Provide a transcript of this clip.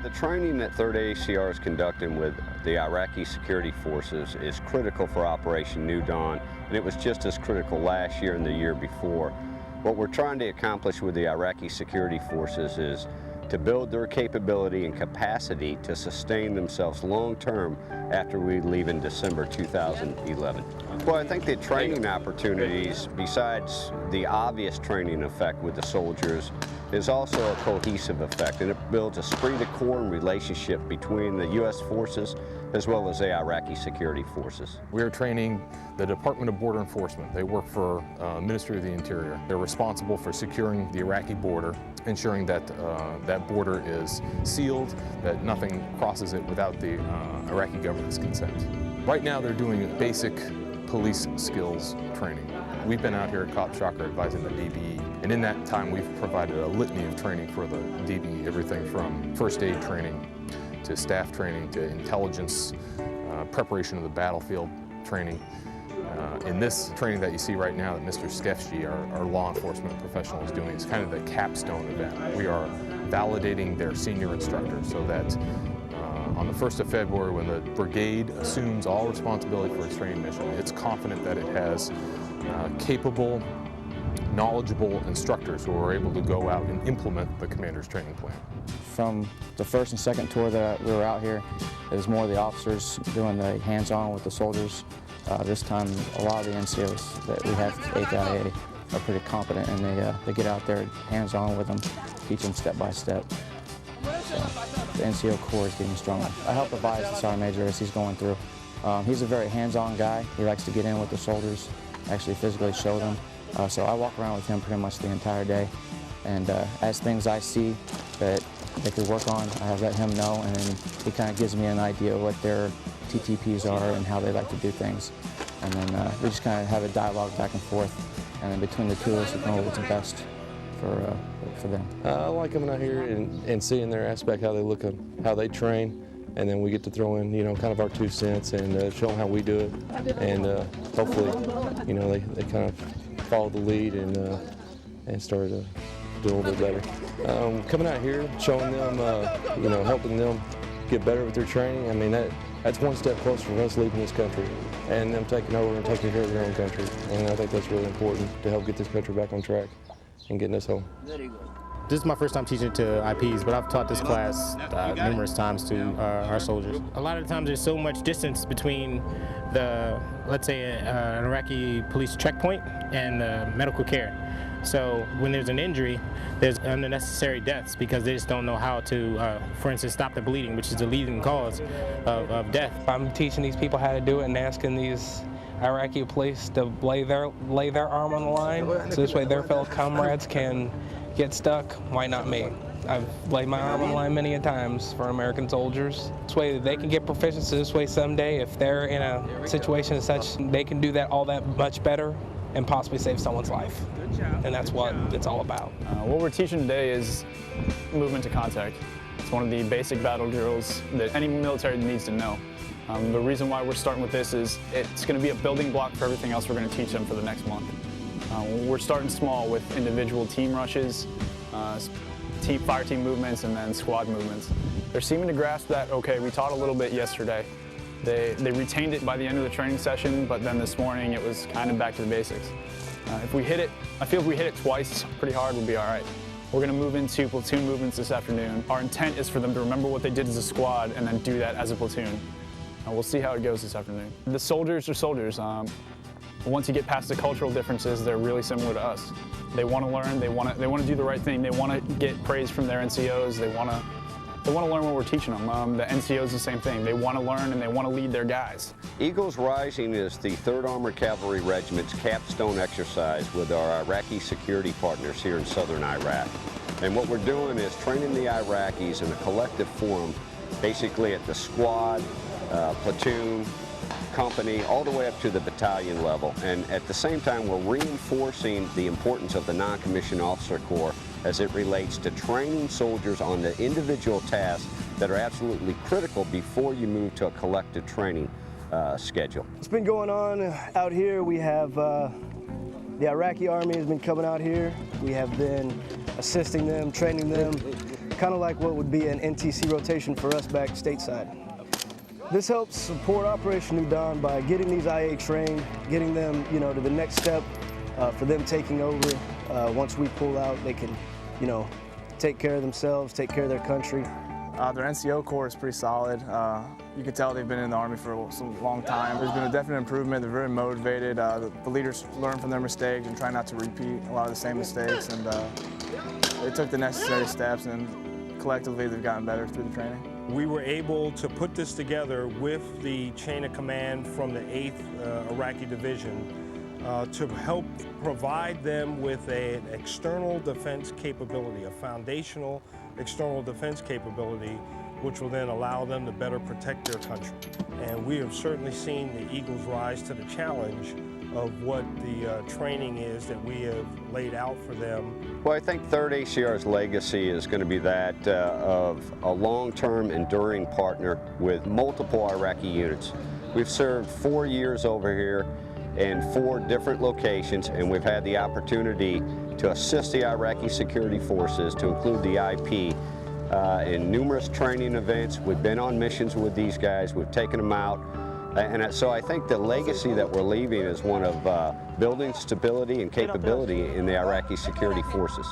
The training that 3rd AACR is conducting with the Iraqi security forces is critical for Operation New Dawn, and it was just as critical last year and the year before. What we're trying to accomplish with the Iraqi security forces is to build their capability and capacity to sustain themselves long-term after we leave in December 2011. Well, I think the training opportunities, besides the obvious training effect with the soldiers, is also a cohesive effect, and it builds a esprit de corps and relationship between the U.S. forces as well as the Iraqi security forces. We are training the Department of Border Enforcement. They work for Ministry of the Interior. They're responsible for securing the Iraqi border, ensuring that that border is sealed, that nothing crosses it without the Iraqi government's consent. Right now they're doing basic police skills training. We've been out here at Cop Shocker advising the DBE, and in that time we've provided a litany of training for the DBE, everything from first aid training to staff training to intelligence, preparation of the battlefield training. In this training that you see right now that Mr. Skefji, our law enforcement professional, is doing, is kind of the capstone event. We are validating their senior instructor so that on the 1st of February, when the brigade assumes all responsibility for its training mission, it's confident that it has capable, knowledgeable instructors who are able to go out and implement the commander's training plan. From the first and second tour that we were out here, it was more of the officers doing the hands-on with the soldiers. This time, a lot of the NCOs that we have AKIA are pretty competent, and they get out there hands-on with them, teach them step by step. So the NCO Corps is getting stronger. I help advise the Sergeant Major as he's going through. He's a very hands-on guy. He likes to get in with the soldiers, actually physically show them. So I walk around with him pretty much the entire day. And as things I see that they could work on, I let him know, and then he kind of gives me an idea of what their TTPs are and how they like to do things. And then we just kind of have a dialogue back and forth. And then between the two of us, we know what's best for them. I like coming out here and seeing their aspect, how they look, how they train, and then we get to throw in, kind of our 2 cents and show them how we do it, and hopefully, they kind of follow the lead and start to do a little bit better. Coming out here, showing them, helping them get better with their training. I mean, that's one step closer from us leaving this country and them taking over and taking care of their own country. And I think that's really important to help get this country back on track and getting us home. This is my first time teaching to IPs, but I've taught this class numerous times to our soldiers. A lot of the times there's so much distance between let's say, an Iraqi police checkpoint and medical care. So when there's an injury, there's unnecessary deaths because they just don't know how to, for instance, stop the bleeding, which is the leading cause of death. I'm teaching these people how to do it and asking these Iraqi police to lay their arm on the line, so this way their fellow comrades can get stuck. Why not me? I've laid my arm on the line many a times for American soldiers. This way they can get proficiency. This way someday, if they're in a situation as such, they can do that all that much better and possibly save someone's life. And that's what it's all about. What we're teaching today is movement to contact. It's one of the basic battle drills that any military needs to know. The reason why we're starting with this is it's going to be a building block for everything else we're going to teach them for the next month. We're starting small with individual team rushes, fire team movements, and then squad movements. They're seeming to grasp that, okay, we taught a little bit yesterday. They retained it by the end of the training session, but then this morning it was kind of back to the basics. If we hit it, I feel if we hit it twice pretty hard, we'll be all right. We're going to move into platoon movements this afternoon. Our intent is for them to remember what they did as a squad and then do that as a platoon. We'll see how it goes this afternoon. The soldiers are soldiers. Once you get past the cultural differences, they're really similar to us. They want to learn. They want to do the right thing. They want to get praise from their NCOs. They want to learn what we're teaching them. The NCOs the same thing. They want to learn and they want to lead their guys. Eagles Rising is the 3rd Armored Cavalry Regiment's capstone exercise with our Iraqi security partners here in southern Iraq. And what we're doing is training the Iraqis in a collective forum, basically at the squad, platoon, company, all the way up to the battalion level. And at the same time, we're reinforcing the importance of the non-commissioned officer corps as it relates to training soldiers on the individual tasks that are absolutely critical before you move to a collective training schedule. What's been going on out here, we have the Iraqi army has been coming out here. We have been assisting them, training them, kind of like what would be an NTC rotation for us back stateside. This helps support Operation New Dawn by getting these IA trained, getting them, to the next step for them taking over. Once we pull out, they can, take care of themselves, take care of their country. Their NCO corps is pretty solid. You can tell they've been in the Army for a long time. There's been a definite improvement. They're very motivated. The leaders learn from their mistakes and try not to repeat a lot of the same mistakes. And they took the necessary steps, and collectively they've gotten better through the training. We were able to put this together with the chain of command from the 8th Iraqi Division to help provide them with an external defense capability, a foundational external defense capability, which will then allow them to better protect their country. And we have certainly seen the Eagles rise to the challenge of what the training is that we have laid out for them. Well, I think 3rd ACR's legacy is going to be that of a long-term enduring partner with multiple Iraqi units. We've served 4 years over here in 4 different locations, and we've had the opportunity to assist the Iraqi security forces, to include the IP, in numerous training events. We've been on missions with these guys, we've taken them out, and so I think the legacy that we're leaving is one of building stability and capability in the Iraqi security forces.